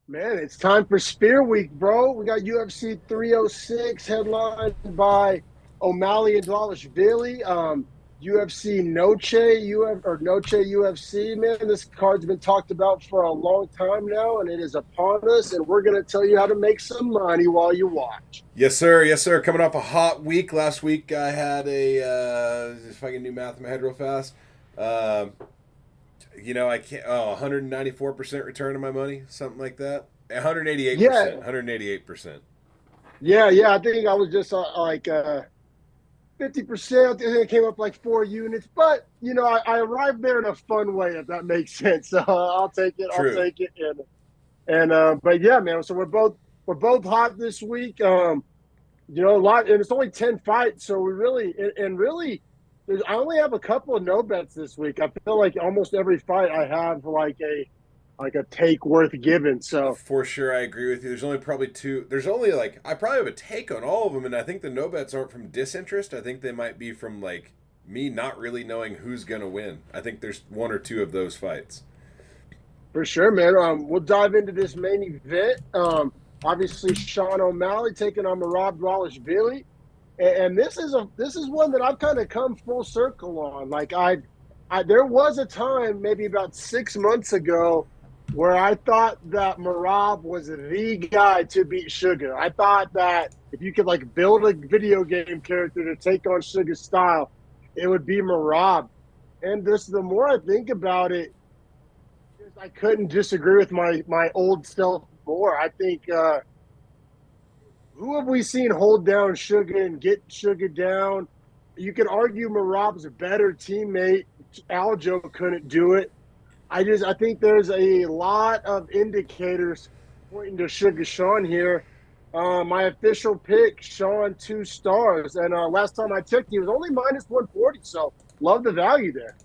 Man, it's time for Spear Week, bro. We got UFC 306 headlined by O'Malley and Dvalishvili. UFC Noche, Noche UFC, man. This card's been talked about for a long time now, and it is upon us. And we're going to tell you how to make some money while you watch. Yes, sir. Yes, sir. Coming off a hot week. Last week I had if I can do math in my head real fast. Uh, I can't. Oh, 194% return on my money, something like that. Yeah, 188%. 188%. yeah. I think I was just 50%. I think it came up like 4 units, but I arrived there in a fun way, if that makes sense. So I'll take it. I'll True. take it. But yeah, man. So we're both hot this week. A lot, and it's only 10 fights, so we really and really, I only have a couple of no bets this week. I feel like almost every fight I have like a take worth giving. So For sure, I agree with you. There's only probably two. There's only I probably have a take on all of them, and I think the no bets aren't from disinterest. I think they might be from me not really knowing who's gonna win. I think there's one or two of those fights. for sure, man. We'll dive into this main event. Obviously, Sean O'Malley taking on Merab Dvalishvili. And this is one that I've kind of come full circle on. Like there was a time maybe about 6 months ago where I thought that Merab was the guy to beat Sugar. I thought that if you could build a video game character to take on Sugar's style, it would be Merab. And the more I think about it, I couldn't disagree with my old self more. I think who have we seen hold down Sugar and get Sugar down? You could argue Marab's a better teammate. Aljo couldn't do it. I think there's a lot of indicators pointing to Sugar Sean here. My official pick, Sean, 2 stars. And last time I checked, he was only minus 140. So love the value there.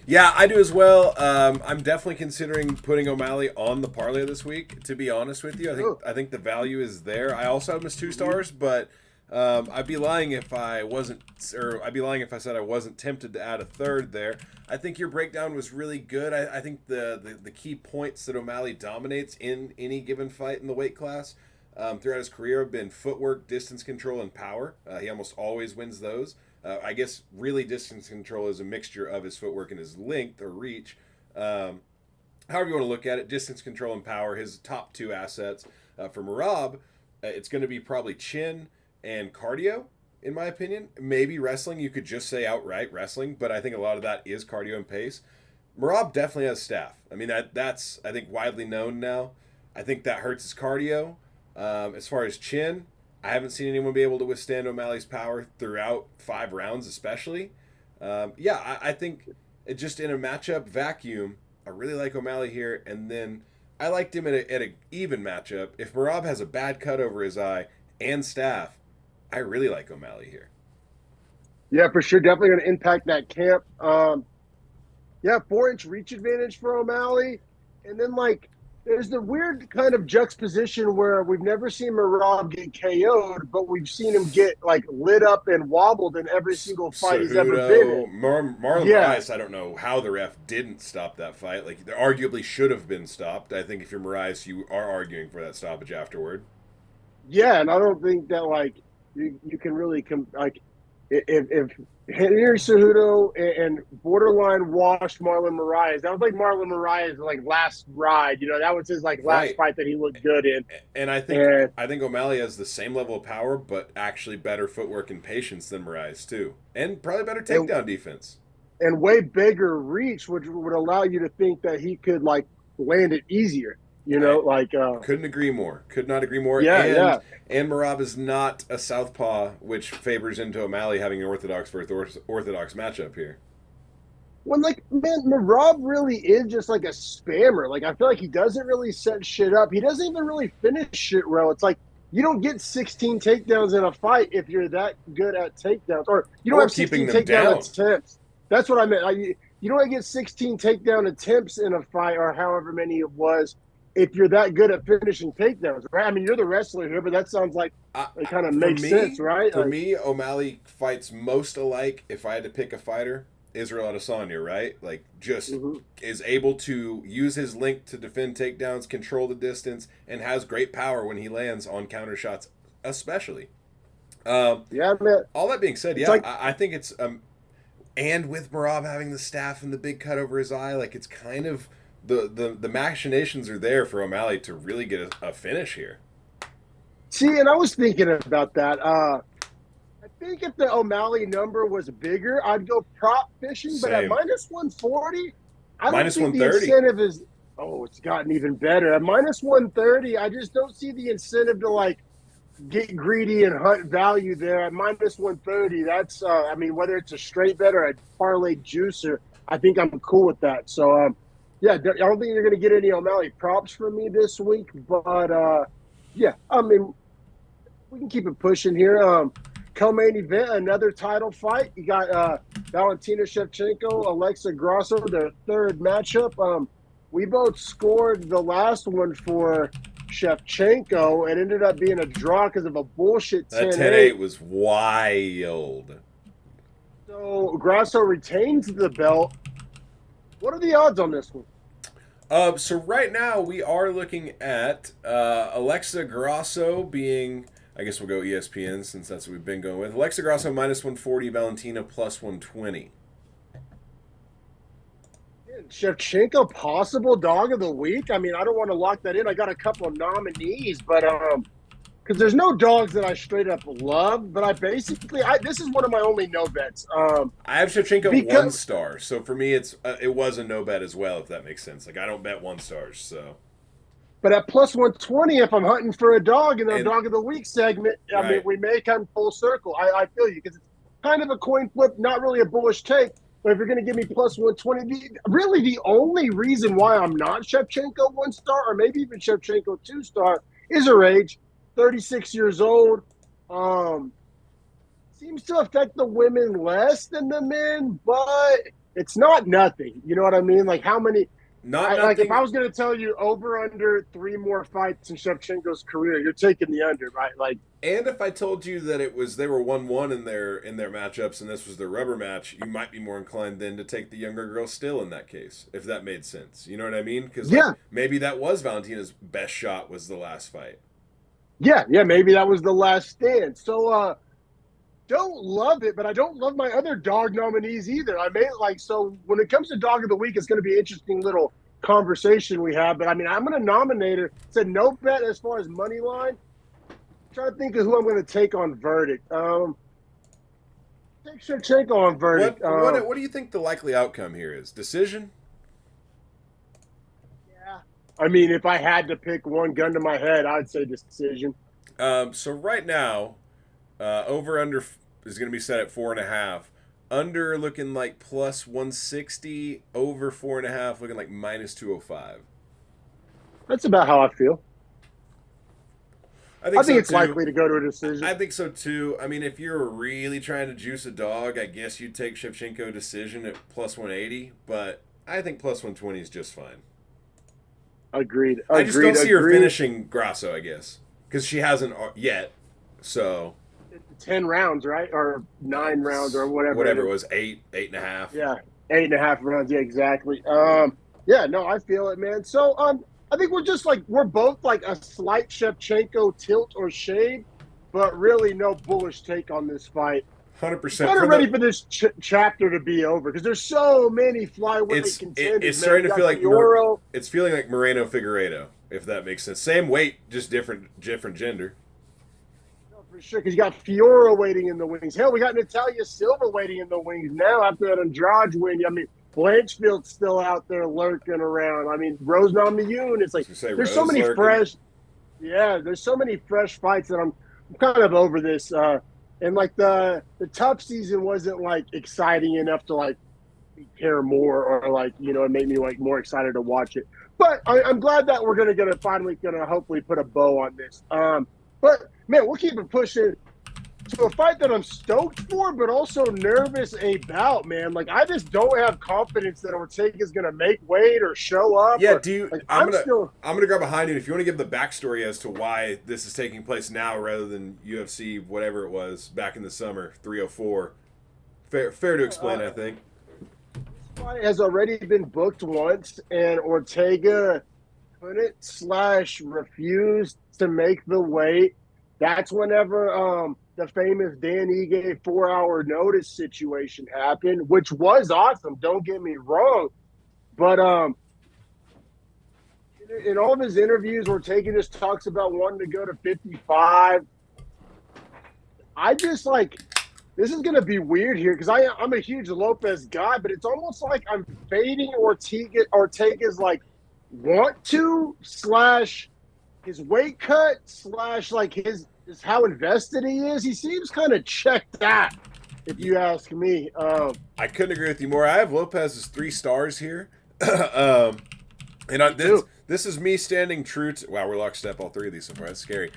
Yeah, I do as well. I'm definitely considering putting O'Malley on the parlay this week. To be honest with you, I think Oh, I think the value is there. I also have him as 2 stars, but I'd be lying if I wasn't, or I'd be lying if I said I wasn't tempted to add a third there. I think your breakdown was really good. I think the key points that O'Malley dominates in any given fight in the weight class throughout his career have been footwork, distance control, and power. He almost always wins those. I guess really distance control is a mixture of his footwork and his length or reach. However you want to look at it, distance control and power, his top two assets. For Merab, it's going to be probably chin and cardio, in my opinion. Maybe wrestling, you could just say outright wrestling, but I think a lot of that is cardio and pace. Merab definitely has staff. I mean, that's, I think, widely known now. I think that hurts his cardio. As far as chin, I haven't seen anyone be able to withstand O'Malley's power throughout 5 rounds, especially. I think it just in a matchup vacuum, I really like O'Malley here. And then I liked him at a even matchup. If Merab has a bad cut over his eye and staff, I really like O'Malley here. yeah, for sure. Definitely going to impact that camp. Yeah, 4 inch reach advantage for O'Malley. And then there's the weird kind of juxtaposition where we've never seen Merab get KO'd, but we've seen him get lit up and wobbled in every single fight he's ever been Cejudo, in. Marlon Yeah, Moraes, I don't know how the ref didn't stop that fight. Like, there arguably should have been stopped. I think if you're Moraes, you are arguing for that stoppage afterward. yeah, and I don't think that you can really if Henry Cejudo and borderline washed Marlon Moraes. That was like Marlon Moraes' last ride. That was his last Right. fight that he looked good in. And I think And I think O'Malley has the same level of power, but actually better footwork and patience than Moraes too, and probably better and takedown defense. and way bigger reach, which would allow you to think that he could land it easier. I couldn't agree more. Could not agree more. Yeah, yeah. And Marab is not a southpaw, which favors into O'Malley having an orthodox versus orthodox matchup here. When man, Marab really is just a spammer. I feel like he doesn't really set shit up. He doesn't even really finish shit well. It's like you don't get 16 takedowns in a fight if you're that good at takedowns, or you don't Or have keeping 16 them takedown down. attempts. That's what I meant. You don't get 16 takedown attempts in a fight, or however many it was, if you're that good at finishing takedowns, right? I mean, you're the wrestler here, but that sounds like it kind of For makes sense, me, right? for me, O'Malley fights most alike. If I had to pick a fighter, Israel Adesanya, right? Like, just Mhm. is able to use his length to defend takedowns, control the distance, and has great power when he lands on counter shots, especially. Um, Yeah, man. all that being said, It's yeah, like, I think it's and with Marab having the staff and the big cut over his eye, like it's kind of the machinations are there for O'Malley to really get a finish here. see, and I was thinking about that. I think if the O'Malley number was bigger, I'd go prop fishing. But at Same. minus 140, I don't Minus think the 130. incentive is. Oh, it's gotten even better. At minus 130, I just don't see the incentive to like get greedy and hunt value there. At minus 130, that's, I mean, whether it's a straight bet or a parlay juicer, I think I'm cool with that. So, yeah, I don't think you're going to get any O'Malley props from me this week. But, yeah, I mean, we can keep it pushing here. Co-main event, another title fight. You got Valentina Shevchenko, Alexa Grasso, their third matchup. We both scored the last one for Shevchenko and ended up being a draw because of a bullshit 10-8. That 10-8 was wild. So Grasso retains the belt. What are the odds on this one? So right now we are looking at Alexa Grasso being, I guess we'll go ESPN since that's what we've been going with. Alexa Grasso minus 140, Valentina plus 120. Shevchenko possible dog of the week? I mean, I don't want to lock that in. I got a couple of nominees, but because there's no dogs that I straight up love, but I basically this is one of my only no bets. I have Shevchenko 1 star, so for me it was a no bet as well, if that makes sense. Like I don't bet 1 stars, so. But at plus 120, if I'm hunting for a dog in the dog of the week segment, I mean, we may come full circle. I feel you because it's kind of a coin flip, not really a bullish take. But if you're going to give me plus 120, really the only reason why I'm not Shevchenko 1 star or maybe even Shevchenko 2 star is her age, 36 years old. Seems to affect the women less than the men, but it's not nothing. You know what I mean? Like how many? Like if I was going to tell you over under 3 more fights in Shevchenko's career, you're taking the under, right? Like, and if I told you that they were 1-1 in their matchups and this was their rubber match, you might be more inclined then to take the younger girl still in that case, if that made sense. You know what I mean? Because maybe that was Valentina's best shot was the last fight. Yeah, maybe that was the last stand. So, don't love it, but I don't love my other dog nominees either. So when it comes to dog of the week, it's going to be an interesting little conversation we have. But I mean, I'm going to nominate her. It's a no bet as far as money line. I'm trying to think of who I'm going to take on verdict. Take Shevchenko on verdict. What do you think the likely outcome here is? Decision? Yeah. I mean, if I had to pick one gun to my head, I'd say decision. So right now, over under is going to be set at 4.5. Under looking like plus 160. Over 4.5 looking like minus 205. That's about how I feel. I think it's too. likely to go to a decision. I think so too. I mean, if you're really trying to juice a dog, I guess you'd take Shevchenko decision at plus 180. But I think plus 120 is just fine. Agreed. I just don't see her finishing Grasso, I guess, because she hasn't yet. So 10 rounds, right? Or 9 rounds or whatever. Whatever it was, 8.5. Yeah, 8.5 rounds. Yeah, exactly. Yeah, no, I feel it, man. So, I think we're both like a slight Shevchenko tilt or shade, but really no bullish take on this fight. 100%. Kind of ready for this chapter to be over because there's so many flyweight contenders. It's starting to feel like it's feeling like Moreno Figueiredo, if that makes sense. Same weight, just different gender. For sure, because you got Fiora waiting in the wings. Hell, we got Natalia Silva waiting in the wings now after that Andrade win. I mean, Blanchfield's still out there lurking around. I mean, Rose Namajunas. It's like there's so many fresh. Yeah, there's so many fresh fights that I'm kind of over this. And like the tough season wasn't like exciting enough to like care more or like it made me like more excited to watch it. But I'm glad that we're finally gonna hopefully put a bow on this. But man, we'll keep it pushing to a fight that I'm stoked for, but also nervous about, man. Like, I just don't have confidence that Ortega's going to make weight or show up. Yeah, I'm gonna grab behind you. If you want to give the backstory as to why this is taking place now rather than UFC, whatever it was, back in the summer, 304. Fair to explain, I think. fight has already been booked once, and Ortega couldn't slash refused to make the weight. That's whenever the famous Dan Ige 4-hour notice situation happened, which was awesome. Don't get me wrong, but in all of his interviews, Ortega just talks about wanting to go to 55. I just like this is going to be weird here because I'm a huge Lopes guy, but it's almost like I'm fading Ortega's like want to slash his weight cut slash like his how invested he is. He seems kind of checked out, if you ask me. I couldn't agree with you more. I have Lopes as 3 stars here. This is me standing true to... Wow, we're lockstep all 3 of these so far. That's scary.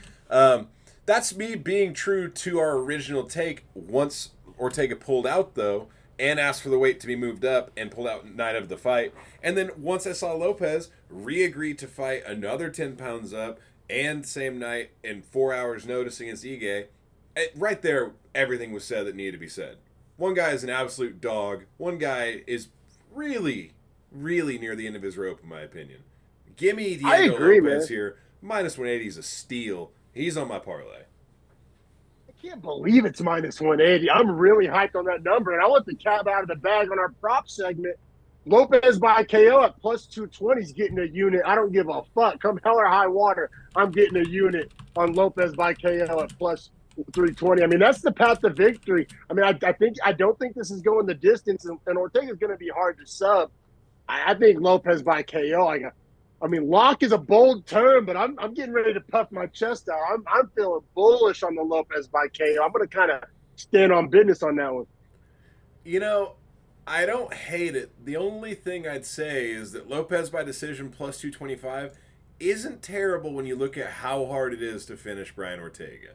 That's me being true to our original take once Ortega pulled out, though, and asked for the weight to be moved up and pulled out night of the fight. And then once I saw Lopes re-agreed to fight another 10 pounds up and same night in 4 hours notice against Ige, right there, everything was said that needed to be said. One guy is an absolute dog. One guy is really, really near the end of his rope, in my opinion. Give me Diego Lopes here. Minus 180 is a steal. He's on my parlay. I can't believe it's minus 180. I'm really hyped on that number, and I let the cat out of the bag on our prop segment. Lopes by KO at plus 220 is getting a unit. I don't give a fuck. Come hell or high water, I'm getting a unit on Lopes by KO at plus 320. I mean, that's the path to victory. I mean, I don't think this is going the distance, and Ortega's going to be hard to sub. I think Lopes by KO. I mean, lock is a bold term, but I'm getting ready to puff my chest out. I'm feeling bullish on the Lopes by KO. I'm going to kind of stand on business on that one. You know, I don't hate it. The only thing I'd say is that Lopes by decision plus 225 isn't terrible when you look at how hard it is to finish Brian Ortega.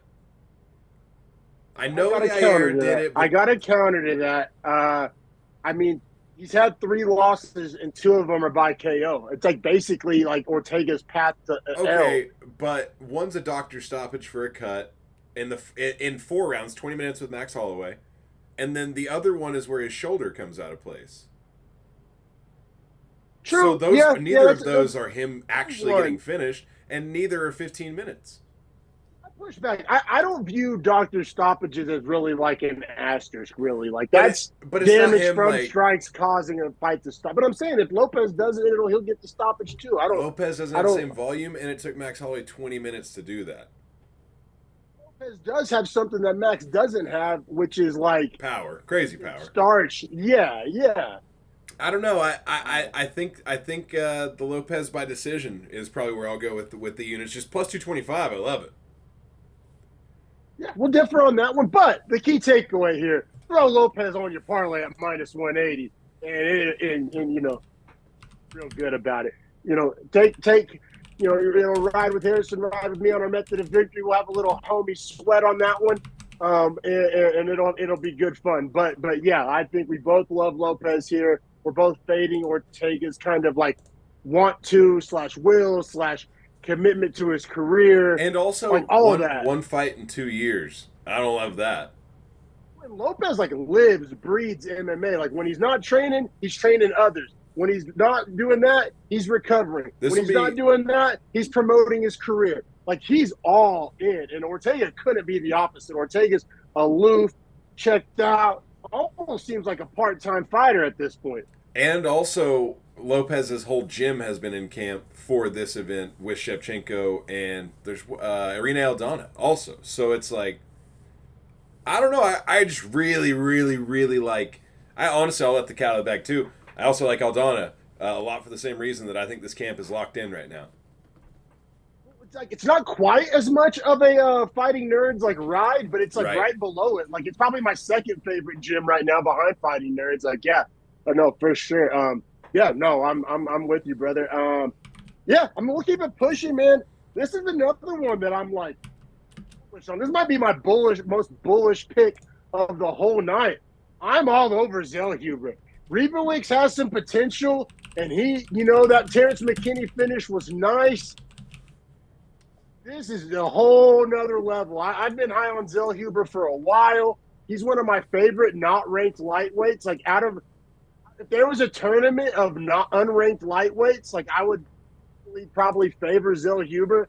I know Yair did it. I got a counter to that. I mean, he's had 3 losses, and 2 of them are by KO. It's like basically like Ortega's path to okay, but one's a doctor stoppage for a cut in 4 rounds, 20 minutes with Max Holloway, and then the other one is where his shoulder comes out of place. True. So neither of those are him actually getting finished, and neither are 15 minutes. Push back. I don't view doctor stoppages as really like an asterisk, really. Like that's but damage from strikes causing a fight to stop. But I'm saying if Lopes does it, he'll get the stoppage too. Lopes doesn't have the same volume, and it took Max Holloway 20 minutes to do that. Lopes does have something that Max doesn't have, which is like power, crazy power, starch. Yeah. I don't know. I think the Lopes by decision is probably where I'll go with the units. Just plus 225. I love it. Yeah, we'll differ on that one. But the key takeaway here, throw Lopes on your parlay at minus 180 and you know, real good about it. You know, take ride with Harrison, ride with me on our method of victory. We'll have a little homie sweat on that one. And it'll be good fun. But yeah, I think we both love Lopes here. We're both fading Ortega's kind of like want to / will / commitment to his career, and also like all of that. One fight in 2 years. I don't love that. When Lopes like lives, breathes MMA. Like when he's not training, he's training others. When he's not doing that, he's recovering. When he's not doing that, he's promoting his career. Like he's all in. And Ortega couldn't be the opposite. Ortega's aloof, checked out, almost seems like a part-time fighter at this point. And also, Lopez's whole gym has been in camp for this event with Shevchenko, and there's Irina Aldana also. So it's like, I don't know. I just really, really, really like. I'll let the cat out of the bag too. I also like Aldana a lot for the same reason that I think this camp is locked in right now. It's not quite as much of a Fighting Nerds like ride, but it's like right below it. Like it's probably my second favorite gym right now behind Fighting Nerds. Like no, for sure. I'm with you, brother. We'll keep it pushing, man. This is another one that I'm like, this might be my most bullish pick of the whole night. I'm all over Zellhuber. Ribovics has some potential, and that Terrence McKinney finish was nice. This is a whole nother level. I've been high on Zellhuber for a while. He's one of my favorite not ranked lightweights. Like out of If there was a tournament of not unranked lightweights, like I would probably favor Zellhuber.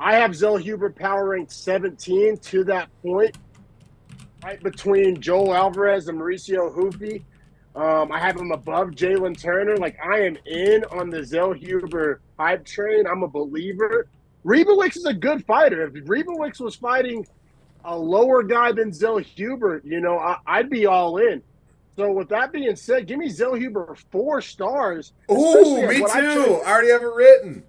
I have Zellhuber power ranked 17 to that point, right between Joel Alvarez and Mauricio Hoopy. I have him above Jalen Turner. Like, I am in on the Zellhuber hype train. I'm a believer. Ribovics is a good fighter. If Ribovics was fighting a lower guy than Zellhuber, I'd be all in. So with that being said, give me Zellhuber 4 stars. Ooh, me too. I already have it written.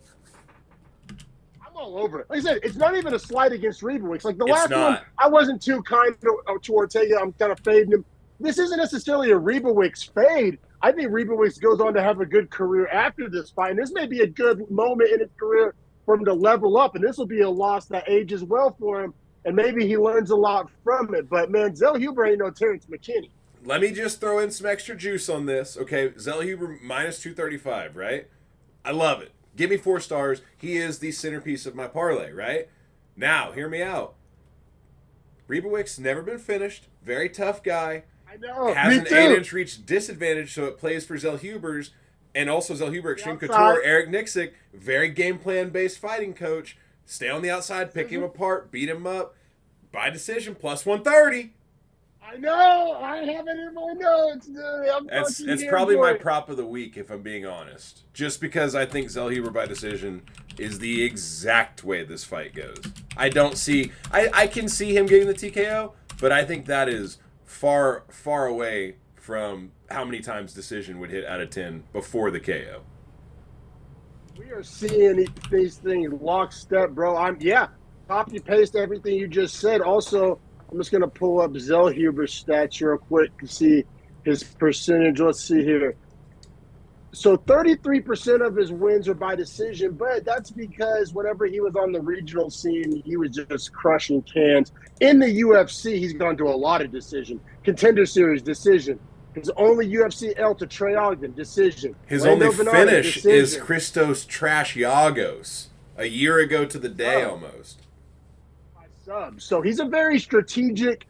I'm all over it. Like I said, it's not even a slight against Ribovics. Like the It's last not. one, I wasn't too kind to Ortega. I'm kind of fading him. This isn't necessarily a Ribovics fade. I think Ribovics goes on to have a good career after this fight. And this may be a good moment in his career for him to level up. And this will be a loss that ages well for him. And maybe he learns a lot from it. But, man, Zellhuber ain't no Terrence McKinney. Let me just throw in some extra juice on this. Okay, Zellhuber minus 235, right? I love it. Give me 4 stars. He is the centerpiece of my parlay, right? Now, hear me out. Ribovics never been finished. Very tough guy. I know. Has Me an too. 8-inch reach disadvantage, so it plays for Zellhuber's. And also Zellhuber Extreme Couture, Eric Nixick, very game plan based fighting coach. Stay on the outside, pick him apart, beat him up. By decision, plus 130. I know. I have it in my notes. It's probably my prop of the week, if I'm being honest. Just because I think Zellhuber by decision is the exact way this fight goes. I can see him getting the TKO, but I think that is far, far away from how many times decision would hit out of 10 before the KO. We are seeing these things lockstep, bro. Copy paste everything you just said. Also, I'm just gonna pull up Zellhuber's stats real quick to see his percentage. Let's see here. So 33% of his wins are by decision, but that's because whenever he was on the regional scene, he was just crushing cans. In the UFC, he's gone to a lot of decision. Contender Series, decision. His only UFC L to Trey Ogden, decision. His Lando only Venata, finish decision. is Christos Trashiagos. A year ago to the day almost. So he's a very strategic,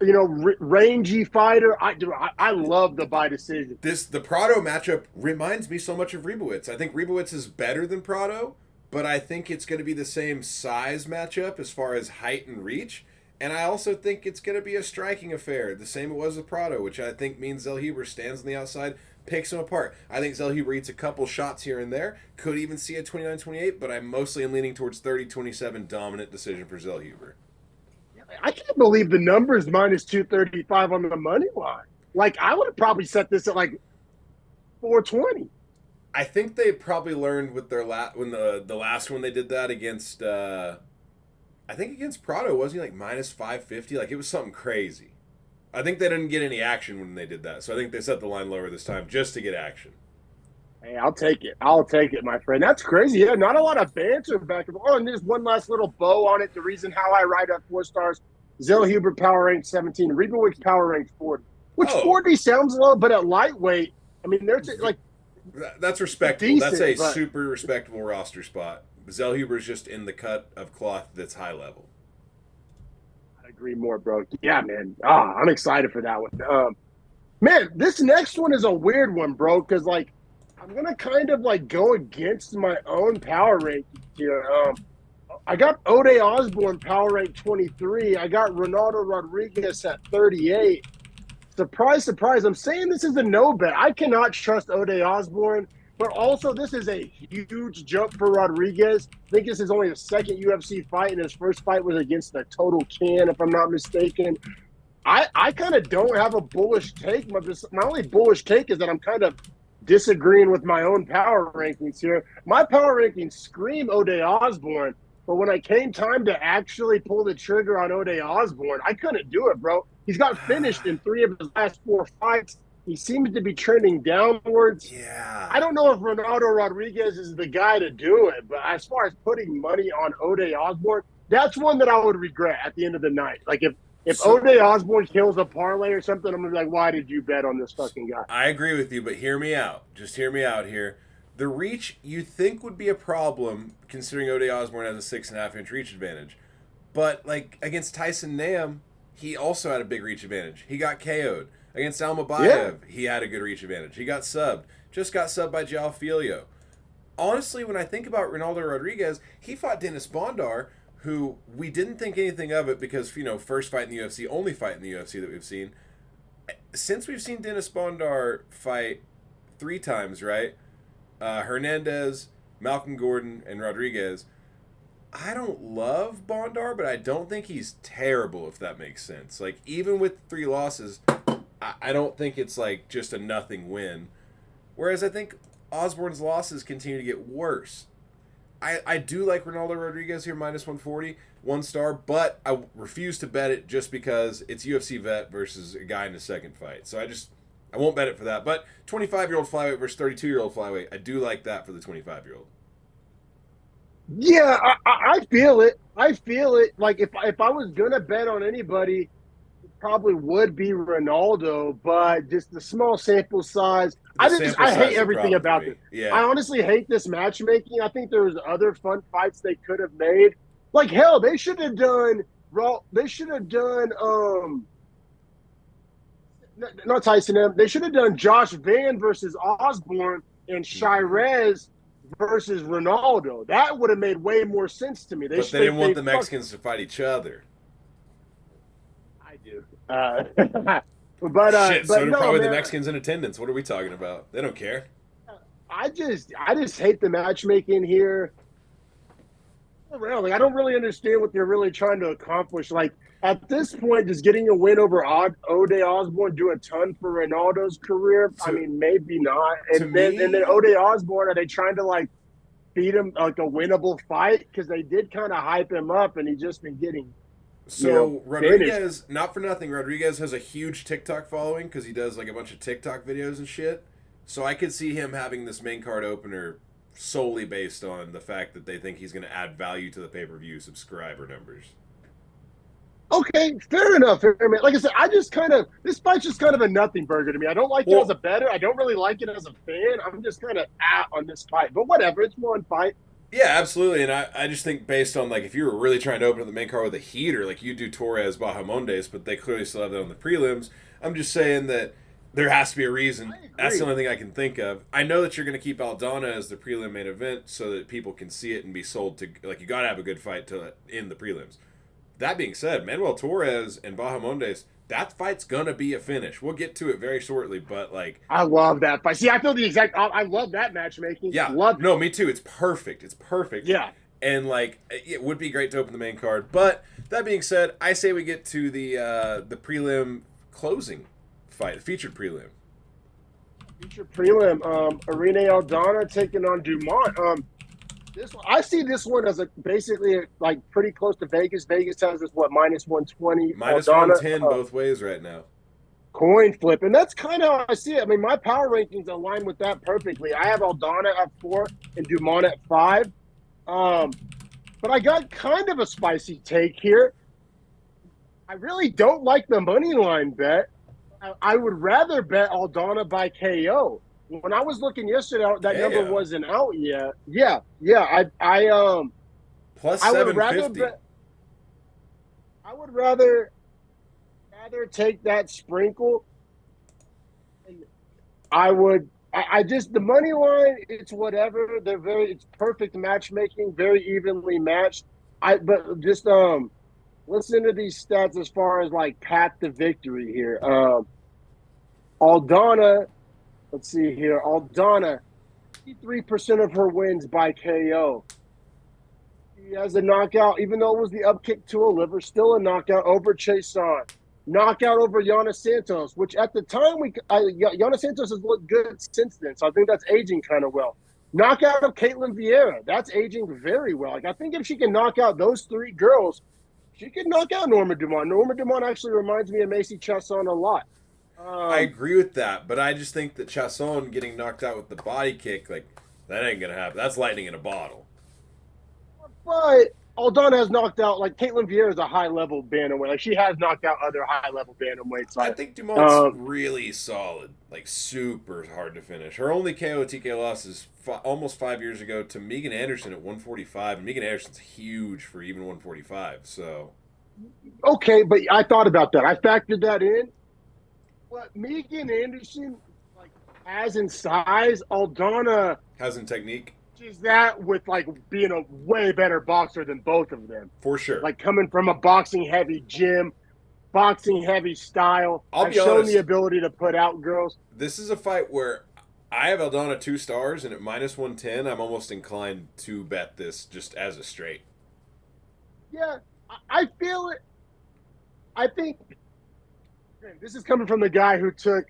rangy fighter. I love the by decision. The Prado matchup reminds me so much of Ribovics. I think Ribovics is better than Prado, but I think it's going to be the same size matchup as far as height and reach. And I also think it's going to be a striking affair, the same it was with Prado, which I think means Zellhuber stands on the outside, picks him apart. I think Zellhuber eats a couple shots here and there, could even see a 29-28, but I mostly am leaning towards 30-27 dominant decision for Zellhuber. I can't believe the numbers minus 235 on the money line. Like, I would have probably set this at like 420. I think they probably learned with their when the last one they did that against I think against Prado, wasn't he like minus 550? Like, it was something crazy. I think they didn't get any action when they did that, so I think they set the line lower this time just to get action. Hey, I'll take it. My friend. That's crazy. Yeah, not a lot of banter back and forth. Oh, and there's one last little bow on it. The reason how I ride up 4 stars. Zellhuber power ranked 17. Ribovics power ranked 40. Which 40 sounds low, but at lightweight, I mean, there's like... That's respectable. Decent, that's a super respectable roster spot. Zellhuber's just in the cut of cloth that's high level. I agree more, bro. Yeah, man. I'm excited for that one. Man, this next one is a weird one, bro, because, like, I'm going to kind of, like, go against my own power rankings here. I got Ode Osbourne power rank 23. I got Ronaldo Rodriguez at 38. Surprise, surprise. I'm saying this is a no bet. I cannot trust Ode Osbourne, but also this is a huge jump for Rodriguez. I think this is only his second UFC fight, and his first fight was against the Total Can, if I'm not mistaken. I kind of don't have a bullish take. My only bullish take is that I'm kind of disagreeing with my own power rankings here. My power rankings scream Ode Osbourne, but when I came time to actually pull the trigger on Ode Osbourne, I couldn't do it, bro. He's got finished in 3 of his last 4 fights. He seems to be trending downwards. Yeah. I don't know if Ronaldo Rodriguez is the guy to do it, but as far as putting money on Ode Osbourne, that's one that I would regret at the end of the night. Like, if Ode Osbourne kills a parlay or something, I'm going to be like, why did you bet on this fucking guy? I agree with you, but hear me out. Just hear me out here. The reach you think would be a problem, considering Ode Osbourne has a 6.5-inch reach advantage. But, like, against Tyson Nam, he also had a big reach advantage. He got KO'd. Against Almabayev, he had a good reach advantage. He got subbed. Just got subbed by Jauregui. Honestly, when I think about Ronaldo Rodriguez, he fought Dennis Bondar, who we didn't think anything of it because, first fight in the UFC, only fight in the UFC that we've seen. Since we've seen Dennis Bondar fight 3 times, right? Hernandez, Malcolm Gordon, and Rodriguez. I don't love Bondar, but I don't think he's terrible, if that makes sense. Like, even with 3 losses, I don't think it's like just a nothing win. Whereas I think Osbourne's losses continue to get worse. I do like Ronaldo Rodriguez here, minus 140, 1 star, but I refuse to bet it just because it's UFC vet versus a guy in his second fight. So I won't bet it for that. But 25-year-old flyweight versus 32-year-old flyweight, I do like that for the 25-year-old. Yeah, I feel it. I feel it. Like if I was gonna bet on anybody, it probably would be Ronaldo. But just the small sample size, I hate everything about it. Yeah. I honestly hate this matchmaking. I think there was other fun fights they could have made. Like hell, they should have done. They should have done. Not Tyson M. They should have done Josh Van versus Osbourne and Chairez versus Ronaldo. That would have made way more sense to me. But they didn't want the Mexicans to fight each other. I do. Shit, so do probably the Mexicans in attendance. What are we talking about? They don't care. I just hate the matchmaking here. Like, I don't really understand what they're really trying to accomplish. Like, at this point, does getting a win over Ode Osbourne do a ton for Ronaldo's career? I mean, maybe not. And then Ode Osbourne, are they trying to like beat him like a winnable fight? Because they did kind of hype him up, and he's just been getting. So Rodriguez, not for nothing, Rodriguez has a huge TikTok following because he does like a bunch of TikTok videos and shit. So I could see him having this main card opener solely based on the fact that they think he's going to add value to the pay-per-view subscriber numbers. Okay, fair enough. Like I said, this fight's just kind of a nothing burger to me. I don't like it as a bettor. I don't really like it as a fan. I'm just kind of out on this fight. But whatever, it's one fight. Yeah, absolutely. And I just think based on, like, if you were really trying to open up the main card with a heater, like you do Torres, Bahamondes, but they clearly still have that on the prelims, I'm just saying that there has to be a reason. That's the only thing I can think of. I know that you're going to keep Aldana as the prelim main event so that people can see it and be sold to, like, you got to have a good fight to in the prelims. That being said, Manuel Torres and Bahamondes, that fight's going to be a finish. We'll get to it very shortly, but, like... I love that fight. See, I feel the exact... I love that matchmaking. Yeah. No, me too. It's perfect. It's perfect. Yeah. And, like, it would be great to open the main card. But, that being said, I say we get to the prelim closing fight, the featured prelim. Featured prelim. Irene Aldana taking on Dumont. I see this one as basically like pretty close to Vegas. Vegas has this minus 120, minus Aldana, 110 both ways right now. Coin flip, and that's kind of how I see it. I mean, my power rankings align with that perfectly. I have Aldana at 4 and Dumont at 5. But I got kind of a spicy take here. I really don't like the money line bet. I would rather bet Aldana by KO. When I was looking yesterday, that number wasn't out yet. Yeah. I plus I would 750. I would rather take that sprinkle. I just the money line. It's whatever. It's perfect matchmaking, very evenly matched. But just listen to these stats as far as like path to victory here. Aldana. Let's see here. Aldana, 53% of her wins by KO. She has a knockout, even though it was the up kick to a liver, still a knockout over Chairez. Knockout over Yana Santos, which at the time, Yana Santos has looked good since then, so I think that's aging kind of well. Knockout of Caitlin Vieira. That's aging very well. Like, I think if she can knock out those 3 girls, she could knock out Norma Dumont. Norma Dumont actually reminds me of Macy Chiasson a lot. I agree with that, but I just think that Chiasson getting knocked out with the body kick, like, that ain't going to happen. That's lightning in a bottle. But Aldana has knocked out, like, Caitlin Vieira is a high-level bantamweight. Like, she has knocked out other high-level bantamweights. I think Dumont's really solid, like, super hard to finish. Her only KO TK loss is almost 5 years ago to Megan Anderson at 145, and Megan Anderson's huge for even 145, so... Okay, but I thought about that. I factored that in. what Megan Anderson like has in size, Aldana Has in technique. is that with like being a way better boxer than both of them. For sure. Like coming from a boxing heavy gym, boxing heavy style. I'll I've be shown honest. the ability to put out girls. This is a fight where I have Aldana 2 stars, and at -110, I'm almost inclined to bet this just as a straight. Yeah, I feel it. I think this is coming from the guy who took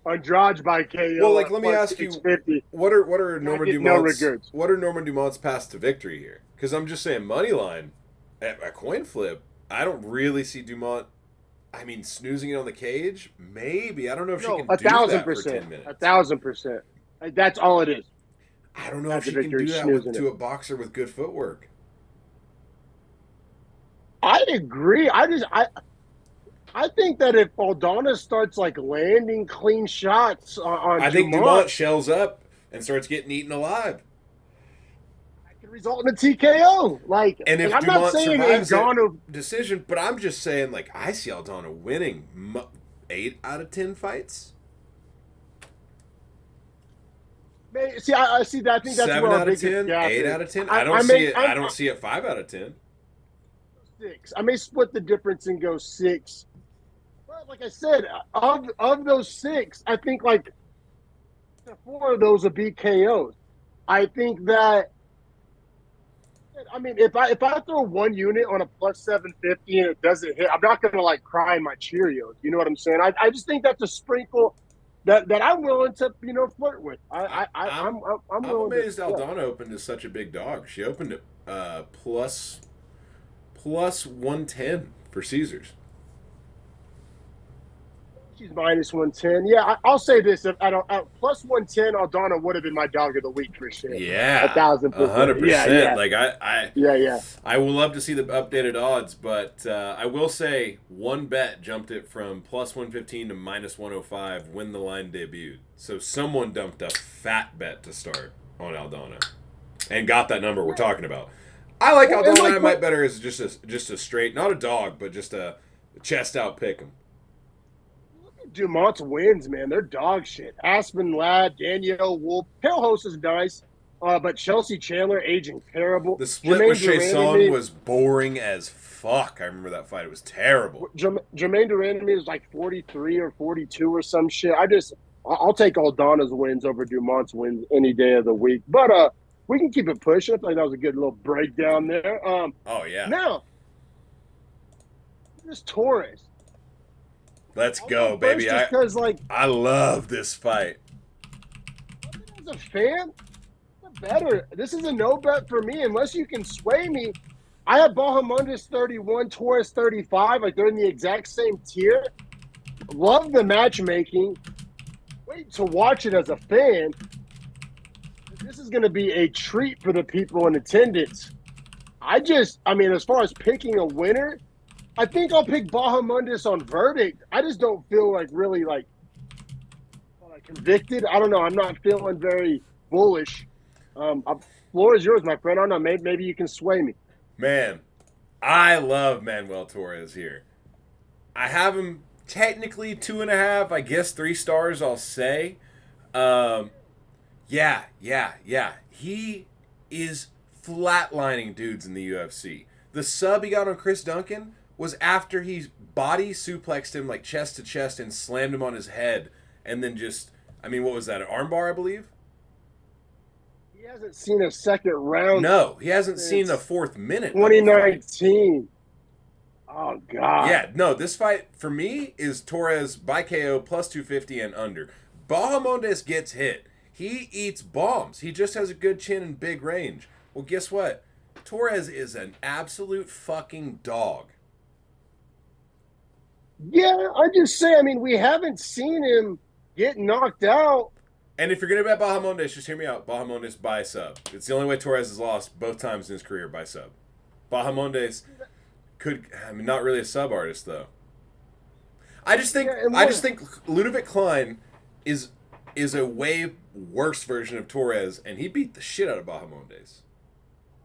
Andrade by KO. Well, like, let me ask you, 650. what are Norman No Dumont's regrets. what are Norman Dumont's paths to victory here? Because I'm just saying, money line at a coin flip, I don't really see Dumont. I mean, snoozing it on the cage, maybe. I don't know if she can do that for 10 minutes. 1,000%. That's all it is. I don't know That's if she the can do victory, that snoozing to it. a boxer with good footwork. I agree. I think that if Aldana starts like landing clean shots on I think Dumont, Dumont shells up and starts getting eaten alive. it could result in a TKO. Like, And if I'm not Dumont saying survives Aldana. decision, but I'm just saying, like, I see Aldana winning 8 out of 10 fights. See, I see that. I think that's 7 where our out of biggest 10, gap 8 is. out of 10. I I don't may- see it. I'm- I don't see it 5 out of 10. 6. I may split the difference and go 6. But like I said, of those 6, I think like 4 of those would be KOs. I think that. I mean, if I throw one unit on a plus 750 and it doesn't hit, I'm not gonna like cry in my Cheerios. You know what I'm saying? I just think that's a sprinkle that I'm willing to flirt with. I'm willing. amazed to, Aldana opened as such a big dog. She opened it plus 110 for Caesars. She's -110. Yeah, I'll say this: if I don't plus 110, Aldana would have been my dog of the week for sure. Yeah, 1,000%. 100%. Yeah. Like Yeah. I will love to see the updated odds, but I will say one bet jumped it from plus 115 to -105 when the line debuted. So someone dumped a fat bet to start on Aldana and got that number we're talking about. I like Well, Aldana. and like I might bet her as just a straight, not a dog, but just a chest out pick 'em. Dumont's wins, man. They're dog shit. Aspen Ladd, Danielle Wolf. Pale Host is nice, but Chelsea Chandler aging terrible. The split with Chairez was boring as fuck. I remember that fight. It was terrible. Jermaine Durandamy is like 43 or 42 or some shit. I'll take Aldana's wins over Dumont's wins any day of the week. But we can keep it pushing. I think that was a good little breakdown there. Oh yeah. Now, this Torres. Let's go, baby. Because I love this fight. as a fan, better. This is a no bet for me unless you can sway me. I have Bahamondes 31, Torres 35. Like they're in the exact same tier. Love the matchmaking. Wait to watch it as a fan. This is going to be a treat for the people in attendance. I mean, as far as picking a winner, I think I'll pick Bahamondes on verdict. I just don't feel really convicted. I don't know. I'm not feeling very bullish. Floor is yours, my friend. I don't know. Maybe you can sway me. Man, I love Manuel Torres here. I have him technically 2.5, I guess 3 stars, I'll say. Yeah. He is flatlining dudes in the UFC. The sub he got on Chris Duncan was after he body suplexed him like chest to chest and slammed him on his head. And then what was that, an armbar, I believe? He hasn't seen a second round. No, he hasn't seen a 4th minute. 2019. Oh, God. Yeah, no, this fight, for me, is Torres by KO plus 250 and under. Bahamondes gets hit. He eats bombs. He just has a good chin and big range. Well, guess what? Torres is an absolute fucking dog. Yeah, I just say, we haven't seen him get knocked out. And if you're going to bet Bahamondes, just hear me out. Bahamondes by sub. It's the only way Torres has lost both times in his career by sub. Bahamondes not really a sub artist, though. I just think Ludovic Klein is a way worse version of Torres, and he beat the shit out of Bahamondes.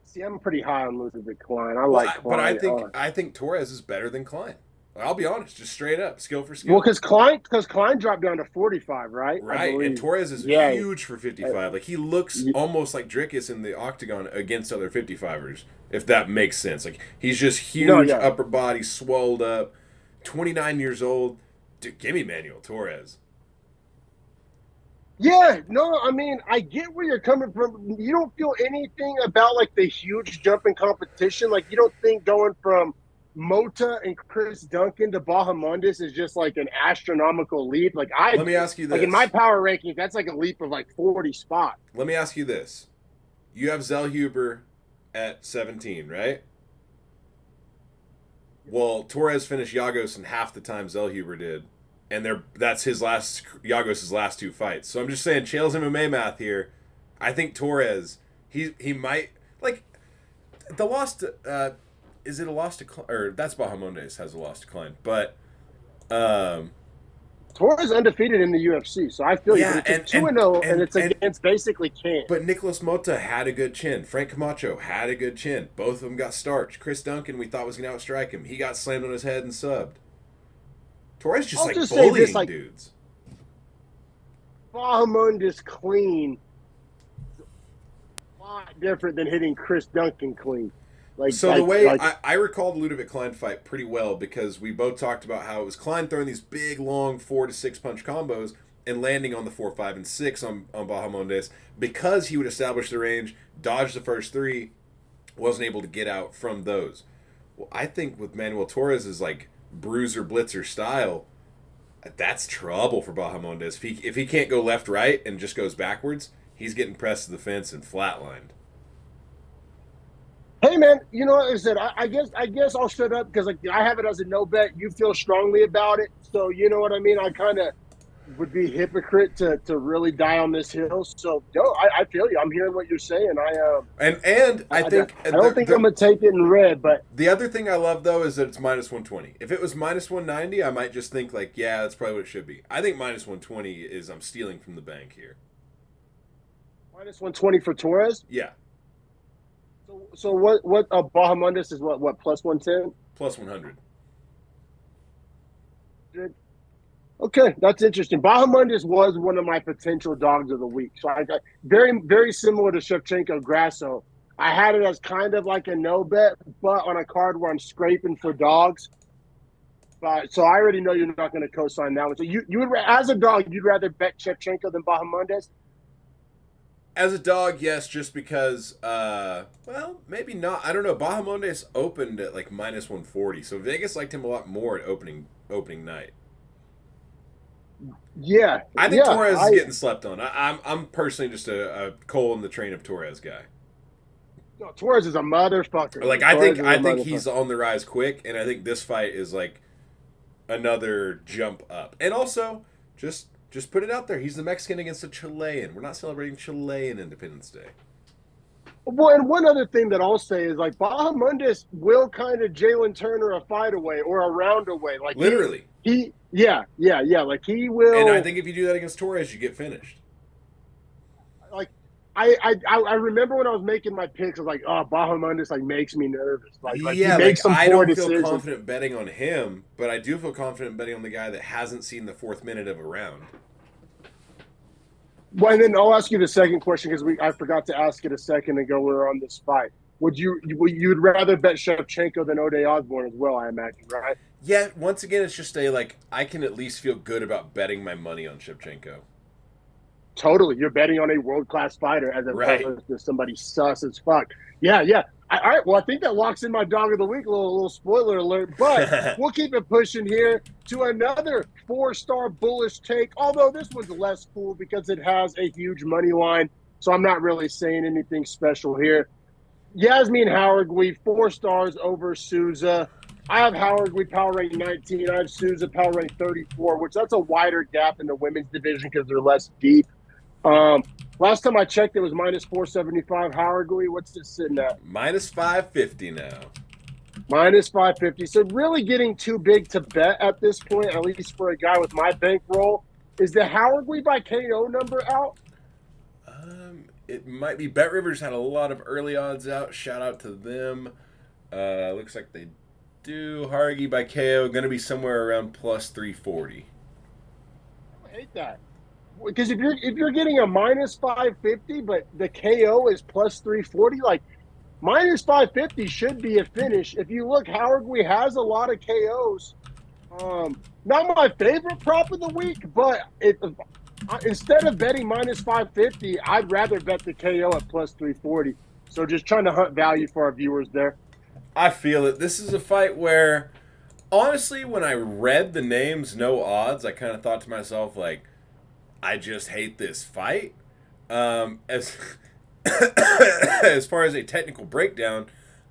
See, I'm pretty high on Ludovic Klein. I like Klein. But I think Torres is better than Klein I'll be honest, just straight up, skill for skill. Well, because Klein dropped down to 45, right? Right, and Torres is huge for 55. Like, he looks Yeah. almost like Drickus in the octagon against other 55ers, if that makes sense. Like, he's just huge, No, yeah. upper body, swolled up, 29 years old. Dude, give me Manuel Torres. Yeah, no, I mean, I get where you're coming from. You don't feel anything about like the huge jump in competition. Like, you don't think going from Mota and Chris Duncan to Bahamondes is just like an astronomical leap. Like, Let me ask you this. like in my power rankings, that's like a leap of like 40 spots. Let me ask you this. You have Zellhuber at 17, right? Well, Torres finished Yagos in half the time Zellhuber did. And that's Yagos' last two fights. So I'm just saying, Chairez MMA math here. I think Torres, he might, like, the loss to, is it a loss to, or that's Bahamondes has a loss to Klein. But, Torres undefeated in the UFC, so I feel yeah, you. But it's 2-0, and it's against basically Can. But Nicolas Mota had a good chin. Frank Camacho had a good chin. Both of them got starched. Chris Duncan, we thought was going to outstrike him. He got slammed on his head and subbed. Torres just bullying this, like, dudes. Bahamondes clean is a lot different than hitting Chris Duncan clean. Like, so the way I recall the Ludovic Klein fight pretty well, because we both talked about how it was Klein throwing these big, long 4 to 6 punch combos and landing on the 4, 5, and 6 on Bahamondes, because he would establish the range, dodge the first 3, wasn't able to get out from those. Well, I think with Manuel Torres' like bruiser blitzer style, that's trouble for Bahamondes. If he can't go left right and just goes backwards, he's getting pressed to the fence and flatlined. Hey man, you know what I said? I guess I'll shut up because like I have it as a no bet. You feel strongly about it, so you know what I mean. I kind of would be hypocrite to really die on this hill. So no, I feel you. I'm hearing what you're saying. And I think I don't think I'm gonna take it in red. But the other thing I love though is that it's minus 120. If it was minus 190, I might just think like, yeah, that's probably what it should be. I think minus 120 is I'm stealing from the bank here. minus 120 for Torres. Yeah. So what Bahamondes is what plus 110? Plus 100. Okay, that's interesting. Bahamondes was one of my potential dogs of the week. So I got very, very similar to Shevchenko Grasso. I had it as kind of like a no bet, but on a card where I'm scraping for dogs. But so I already know you're not going to co-sign that one. So you would, as a dog, you'd rather bet Shevchenko than Bahamondes? As a dog, yes, just because, well, maybe not. I don't know. Bahamondes opened at like minus 140, so Vegas liked him a lot more at opening night. Yeah, I think Torres is getting slept on. I'm personally just a coal in the train of Torres guy. No, Torres is a motherfucker. Like I think he's on the rise quick, and I think this fight is like another jump up. And also, just put it out there. He's the Mexican against a Chilean. We're not celebrating Chilean Independence Day. Well, and one other thing that I'll say is like Bahamondes will kind of Jalen Turner a fight away or a round away. Like literally. Yeah. Like he will. And I think if you do that against Torres, you get finished. Like I remember when I was making my picks, I was like, oh, Bahamondes like makes me nervous. Like yeah, he makes some I don't decisions. feel confident betting on him, but I do feel confident betting on the guy that hasn't seen the 4th minute of a round. Well, and then I'll ask you the second question because I forgot to ask it a second ago. We were on this fight. You'd rather bet Shevchenko than Ode Osbourne as well? I imagine, right? Yeah. Once again, it's just I can at least feel good about betting my money on Shevchenko. Totally, you're betting on a world-class fighter as opposed to somebody sus as fuck. Yeah. All right, well, I think that locks in my dog of the week. A little spoiler alert, but we'll keep it pushing here to another 4-star bullish take, although this one's less cool because it has a huge money line, so I'm not really saying anything special here. Yasmin Jauregui, 4 stars over Souza. I have Jauregui power rank 19. I have Souza power rank 34, which that's a wider gap in the women's division because they're less deep. Last time I checked, it was minus 475. Jauregui, what's this sitting at? Minus 550 now. Minus 550. So really getting too big to bet at this point, at least for a guy with my bankroll. Is the Jauregui by KO number out? It might be. Bet Rivers had a lot of early odds out. Shout out to them. Looks like they do Jauregui by KO. Going to be somewhere around plus 340. I hate that. Because if you're getting a minus 550, but the KO is plus 340, like minus 550 should be a finish. If you look, Jauregui has a lot of KOs. Not my favorite prop of the week, but instead of betting minus 550, I'd rather bet the KO at plus 340. So just trying to hunt value for our viewers there. I feel it. This is a fight where, honestly, when I read the names, no odds, I kind of thought to myself, like, I just hate this fight. As as far as a technical breakdown,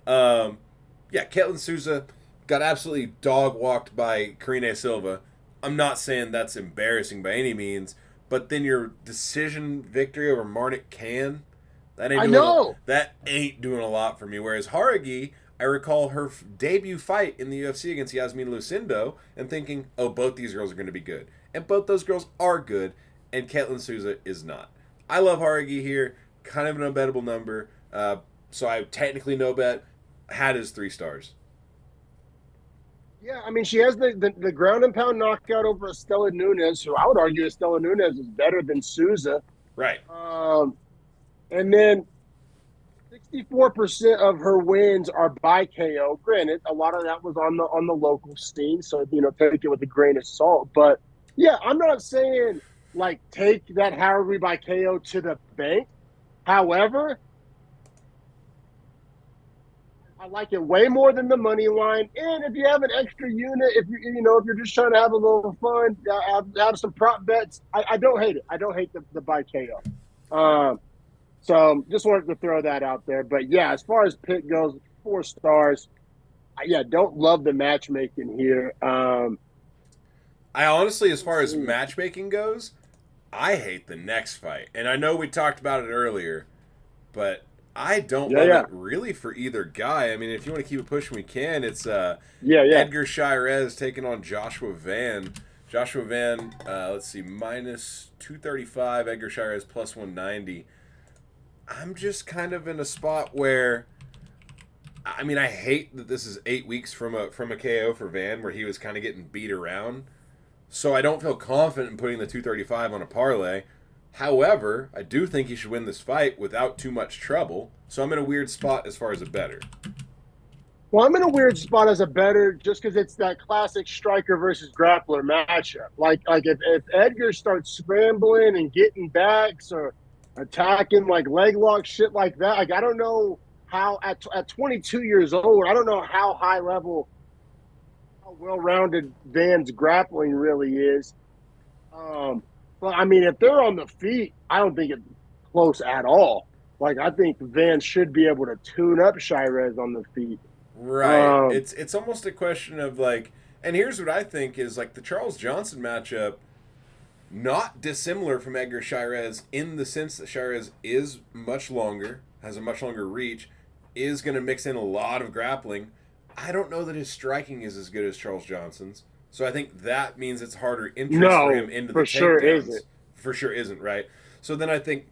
Ketlen Souza got absolutely dog walked by Karine Silva. I'm not saying that's embarrassing by any means, but then your decision victory over Marnik Khan, that ain't doing a lot for me. Whereas Jauregui, I recall her debut fight in the UFC against Yasmin Lucindo and thinking, oh, both these girls are going to be good. And both those girls are good, and Ketlen Souza is not. I love Jauregui here, kind of an unbettable number, so I technically no bet, had his 3 stars. Yeah, I mean, she has the ground and pound knockout over Estela Nunes, who I would argue Estela Nunes is better than Souza. Right. And then 64% of her wins are by KO. Granted, a lot of that was on the local scene, so take it with a grain of salt. But yeah, I'm not saying like take that Jauregui by KO to the bank. However, I like it way more than the money line. And if you have an extra unit, if you're just trying to have a little fun, have some prop bets, I don't hate it. I don't hate the by KO. So just wanted to throw that out there. But yeah, as far as pick goes, 4 stars. Don't love the matchmaking here. I honestly, as far as matchmaking goes, I hate the next fight. And I know we talked about it earlier, but I don't love it really for either guy. I mean, if you want to keep it pushing, we can. It's Edgar Chairez taking on Joshua Van. Joshua Van, let's see, minus 235. Edgar Chairez plus 190. I'm just kind of in a spot where, I mean, I hate that this is 8 weeks from a KO for Van, where he was kind of getting beat around. So I don't feel confident in putting the 235 on a parlay. However, I do think he should win this fight without too much trouble. So I'm in a weird spot as far as a bettor. Well, I'm in a weird spot as a bettor just because it's that classic striker versus grappler matchup. Like if Edgar starts scrambling and getting backs or attacking like leg lock shit like that, like I don't know how at 22 years old, I don't know how high level, how well-rounded Van's grappling really is. But I mean, if they're on the feet, I don't think it's close at all. Like I think Van should be able to tune up Chairez on the feet. Right. It's almost a question of like, and here's what I think is like the Charles Johnson matchup, not dissimilar from Edgar Chairez in the sense that Chairez is much longer, has a much longer reach, is going to mix in a lot of grappling. I don't know that his striking is as good as Charles Johnson's. So I think that means it's harder interest for him into the takedowns. Sure isn't. For sure isn't, right? So then I think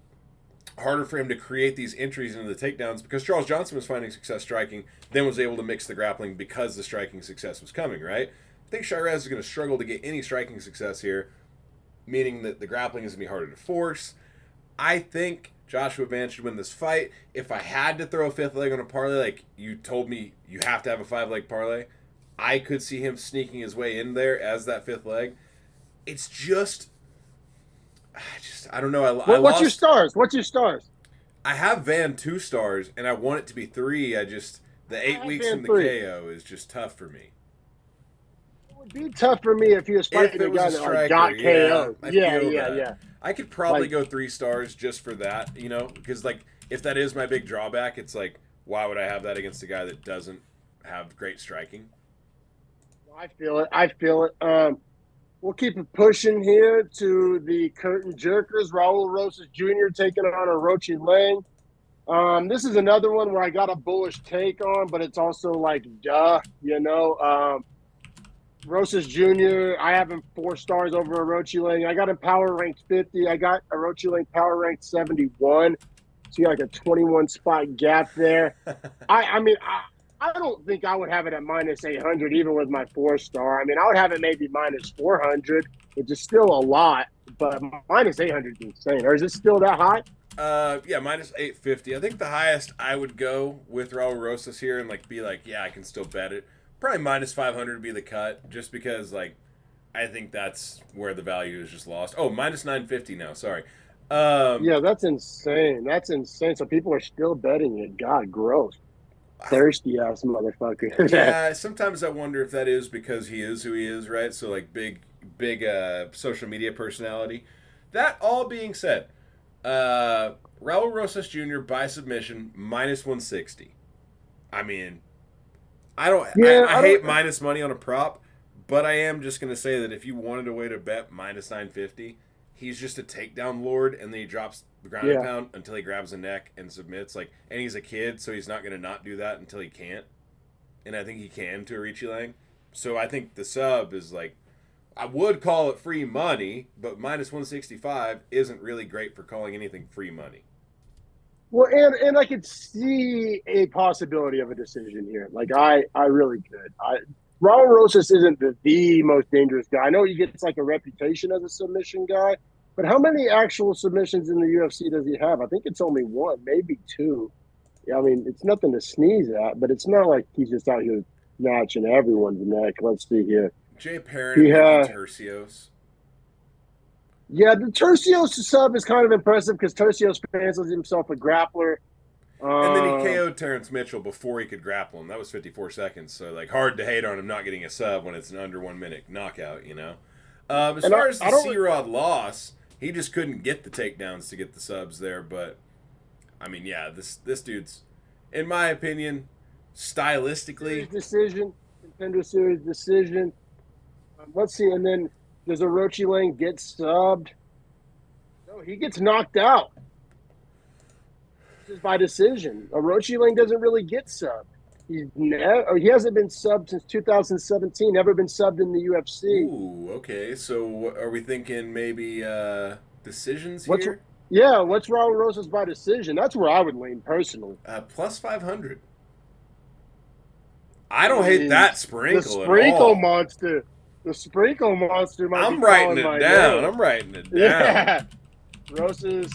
harder for him to create these entries into the takedowns because Charles Johnson was finding success striking, then was able to mix the grappling because the striking success was coming, right? I think Chairez is going to struggle to get any striking success here, meaning that the grappling is going to be harder to force. I think Joshua Van should win this fight. If I had to throw a 5th leg on a parlay, like you told me you have to have a 5-leg parlay, I could see him sneaking his way in there as that 5th leg. It's just I don't know. What's your stars? What's your stars? I have Van 2 stars, and I want it to be 3. The 8 weeks Van from the 3. KO is just tough for me. It would be tough for me if he was fighting a guy that got KO. Yeah. I could probably go 3 stars just for that, because like if that is my big drawback, it's like why would I have that against a guy that doesn't have great striking? I feel it. We'll keep it pushing here to the curtain jerkers. Raul Rosas Jr. taking on Aoriqileng. This is another one where I got a bullish take on, but it's also like, duh, Rosas Jr., I have him 4 stars over Aoriqileng. I got him power ranked 50. I got Aoriqileng power ranked 71. See like a 21 spot gap there. I I don't think I would have it at minus 800 even with my 4-star. I mean, I would have it maybe minus 400, which is still a lot, but minus 800 is insane. Or is it still that high? Yeah, minus 850. I think the highest I would go with Raul Rosas here and be yeah, I can still bet it. Probably minus 500 would be the cut, just because I think that's where the value is just lost. Oh, minus 950 now. Sorry. Yeah, that's insane. That's insane. So people are still betting it. God, gross. Thirsty ass motherfucker. Yeah, sometimes I wonder if that is because he is who he is, right? So big social media personality. That all being said, Raul Rosas Jr. by submission minus 160. I mean, I hate minus money on a prop, but I am just gonna say that if you wanted a way to bet minus 950, he's just a takedown lord, and then he drops the ground and pound until he grabs the neck and submits. And he's a kid, so he's not gonna not do that until he can't. And I think he can to Aoriqileng. So I think the sub is I would call it free money, but minus 165 isn't really great for calling anything free money. Well, and I could see a possibility of a decision here. I really could. Raul Rosas isn't the most dangerous guy. I know he gets a reputation as a submission guy, but how many actual submissions in the UFC does he have? I think it's only one, maybe two. I mean, it's nothing to sneeze at, but it's not like he's just out here snatching everyone's neck. Let's see here. Jay Perrin and Tercios. Yeah, the Tercios sub is kind of impressive because Tercios fancies himself a grappler. And then he KO'd Terrence Mitchell before he could grapple him. That was 54 seconds. So, hard to hate on him not getting a sub when it's an under 1 minute knockout, you know? As far as the C-Rod loss, he just couldn't get the takedowns to get the subs there. But, I mean, yeah, this dude's, in my opinion, stylistically. Contender series decision. Let's see, and then does Aoriqileng get subbed? No, he gets knocked out. This is by decision. Aoriqileng doesn't really get subbed. He hasn't been subbed since 2017. Never been subbed in the UFC. Ooh, okay. So are we thinking maybe decisions here? What's Raul Rosas by decision? That's where I would lean personally. Plus 500. I don't hate that sprinkle at all. The sprinkle monster might I'm writing it down. Yeah. Rosas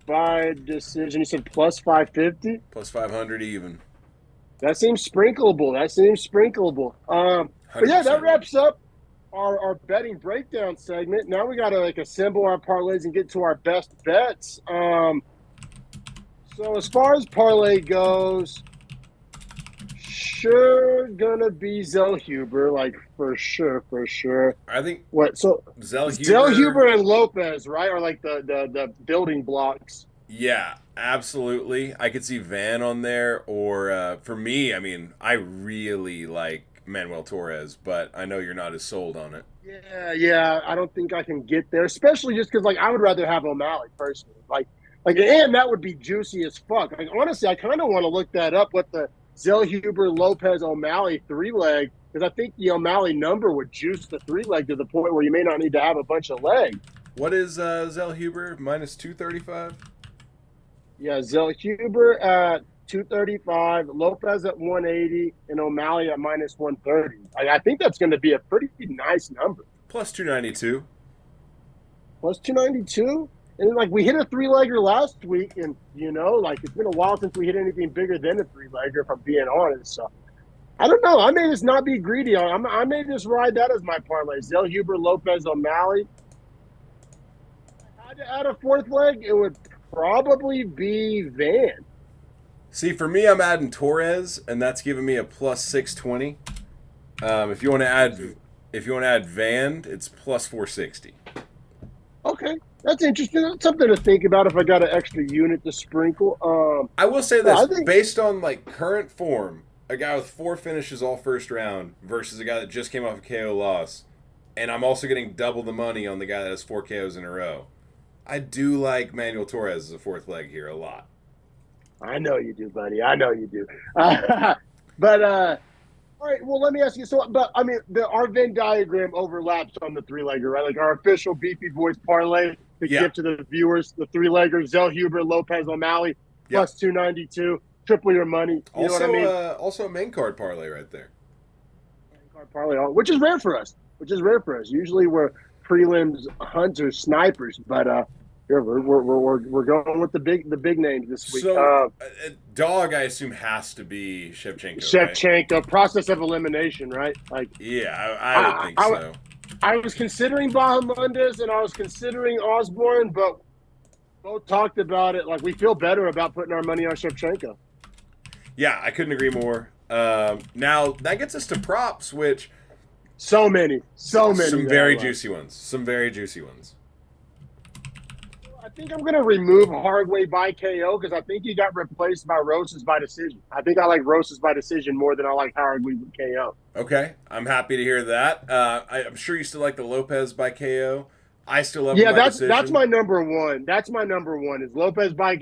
by decision. You said plus 550? Plus 500 even. That seems sprinkleable. But yeah, that wraps up our betting breakdown segment. Now we got to assemble our parlays and get to our best bets. So as far as parlay goes, sure gonna be Zellhuber, for sure. I think Zellhuber and Lopes, right? Are the building blocks. Yeah, absolutely. I could see Van on there, or for me, I mean, I really like Manuel Torres, but I know you're not as sold on it. Yeah. I don't think I can get there, especially just because I would rather have O'Malley personally. And that would be juicy as fuck. Honestly, I kind of want to look that up. What the Zellhuber, Lopes, O'Malley 3-leg, because I think the O'Malley number would juice the 3-leg to the point where you may not need to have a bunch of legs. What is Zellhuber? Minus 235? Yeah, Zellhuber at 235, Lopes at 180, and O'Malley at minus 130. I think that's going to be a pretty nice number. Plus 292. Plus 292? And we hit a 3-legger last week, and it's been a while since we hit anything bigger than a 3-legger, if I'm being honest. So I don't know. I may just not be greedy. I may just ride that as my parlay. Zellhuber, Lopes, O'Malley. If I had to add a 4th leg, it would probably be Van. See, for me, I'm adding Torres, and that's giving me a plus 620. If you want to add Van, it's plus 460. Okay. That's interesting. That's something to think about if I got an extra unit to sprinkle. I will say this, based on current form, a guy with 4 finishes all first round versus a guy that just came off a KO loss, and I'm also getting double the money on the guy that has 4 KOs in a row. I do like Manuel Torres as a 4th leg here a lot. I know you do, buddy. I know you do. All right, well, let me ask you. Our Venn diagram overlaps on the 3-legger, right? Our official Beefy Boys parlay to give to the viewers the 3-legger, Zellhuber, Lopes, O'Malley, plus 292. triple your money. You know what I mean? Also a main card parlay right there. Card parlay, which is rare for us. Usually we're prelims hunters, snipers, but we're going with the big names this week. So dog, I assume, has to be Shevchenko. Shevchenko, right? Process of elimination, right? Like, yeah, I would think so. I was considering Bahamondes and I was considering Osbourne, but both talked about it. Like, we feel better about putting our money on Shevchenko. Yeah, I couldn't agree more. Now that gets us to props, which so many. Some very juicy ones. I think I'm going to remove Jauregui by KO because I think he got replaced by Rosas by decision. I think I like Rosas by decision more than I like Jauregui with KO. Okay, I'm happy to hear that. I'm sure you still like the Lopes by KO. I still love him by decision. That's my number one. That's my number one is Lopes by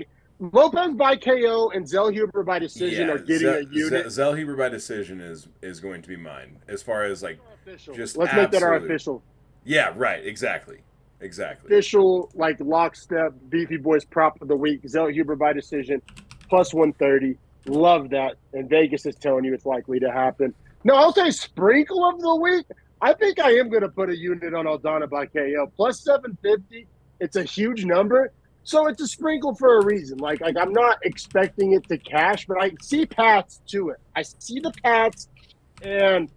KO and Zellhuber by decision are getting a unit. Zellhuber by decision is going to be mine as far as like just let's make that our official. Yeah, right. Exactly. Official like lockstep Beefy Boys prop of the week. Zellhuber by decision plus 130. Love that. And Vegas is telling you it's likely to happen. No, I'll say sprinkle of the week. I think I am going to put a unit on Aldana by KO plus 750. It's a huge number. So it's a sprinkle for a reason. Like I'm not expecting it to cash, but I see paths to it. I see the paths, and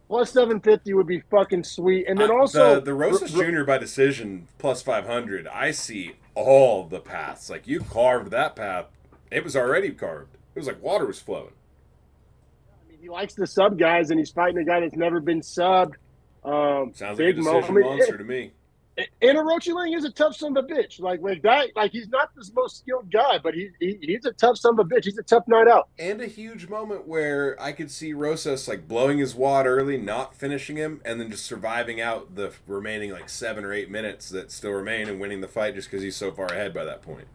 plus 750 would be fucking sweet. And then also the Rosas Jr. by decision plus 500. I see all the paths. Like you carved that path. It was already carved. It was like water was flowing. I mean, he likes the sub guys, and he's fighting a guy that's never been subbed. Sounds like a decision monster to me. And Aoriqileng is a tough son of a bitch. Like that, like he's not the most skilled guy, but he's a tough son of a bitch. He's a tough night out. And a huge moment where I could see Rosas like blowing his wad early, not finishing him, and then just surviving out the remaining like 7 or 8 minutes that still remain and winning the fight just because he's so far ahead by that point.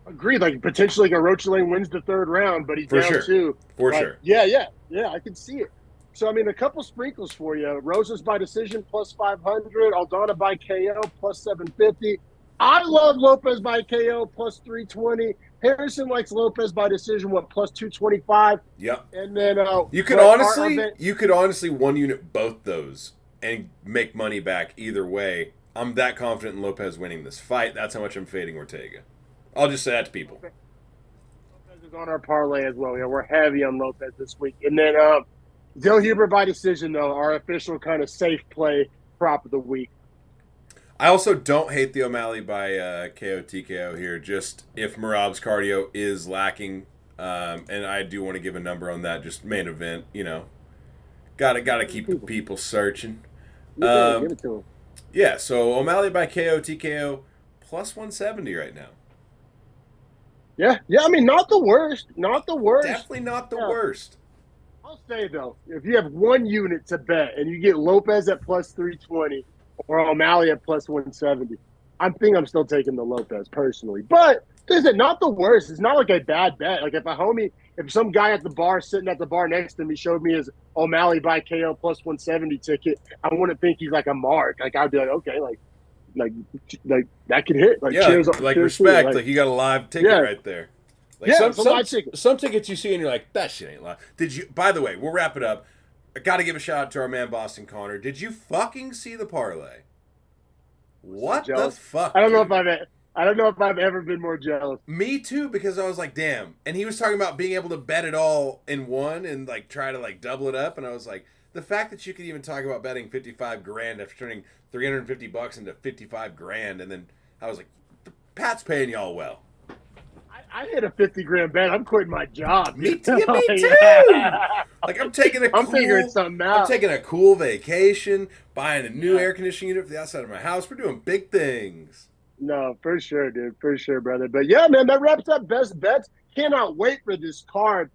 Agreed. Like potentially Aoriqileng wins the 3rd round, but he's down 2. For sure. Yeah. I can see it. So, I mean, a couple sprinkles for you. Rosas by decision, plus 500. Aldana by KO, plus 750. I love Lopes by KO, plus 320. Harrison likes Lopes by decision, plus 225. Yep. And then you could honestly one unit both those and make money back either way. I'm that confident in Lopes winning this fight. That's how much I'm fading Ortega. I'll just say that to people. Lopes is on our parlay as well. Yeah, we're heavy on Lopes this week. And then Zellhuber by decision, though, our official kind of safe play prop of the week. I also don't hate the O'Malley by KO TKO here, just if Merab's cardio is lacking. And I do want to give a number on that, just main event, Gotta keep the people searching. Give it to him. Yeah, so O'Malley by KO TKO plus 170 right now. Yeah, I mean, not the worst. Definitely not the worst. I'll say, though, if you have one unit to bet and you get Lopes at plus 320 or O'Malley at plus 170, I think I'm still taking the Lopes personally. But is it not the worst? It's not like a bad bet. Like if some guy at the bar sitting at the bar next to me showed me his O'Malley by KO plus 170 ticket, I wouldn't think he's like a mark. Like I'd be like, okay, like that could hit. Like, yeah, cheers, like cheers respect. Like you got a live ticket right there. Like some tickets you see and you're like, that shit ain't live. By the way, we'll wrap it up. I got to give a shout out to our man Boston Connor. Did you fucking see the parlay? What the fuck? I don't know if I've ever been more jealous. Me too, because I was like, damn. And he was talking about being able to bet it all in one and like try to like double it up. And I was like, the fact that you could even talk about betting $55,000 after turning $350 into $55,000, and then I was like, Pat's paying y'all well. I hit a $50,000 bet. I'm quitting my job. Me too. Like I'm figuring something out. I'm taking a cool vacation, buying a new air conditioning unit for the outside of my house. We're doing big things. No, for sure, dude. For sure, brother. But yeah, man, that wraps up best bets. Cannot wait for this card.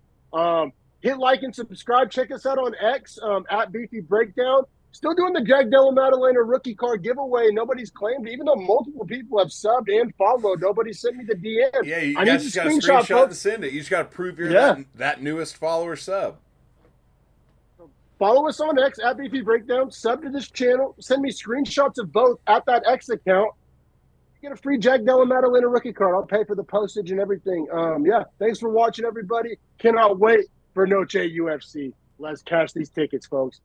Hit like and subscribe. Check us out on X at Beefy Breakdown. Still doing the Jack Della Maddalena rookie card giveaway. Nobody's claimed it. Even though multiple people have subbed and followed, nobody sent me the DM. Yeah, you guys just got to screenshot and send it. You just got to prove you're that newest follower sub. Follow us on X at Beefy Breakdown. Sub to this channel. Send me screenshots of both at that X account. get a free Jack Della Maddalena rookie card. I'll pay for the postage and everything. Yeah, thanks for watching, everybody. Cannot wait for Noche UFC. Let's cash these tickets, folks.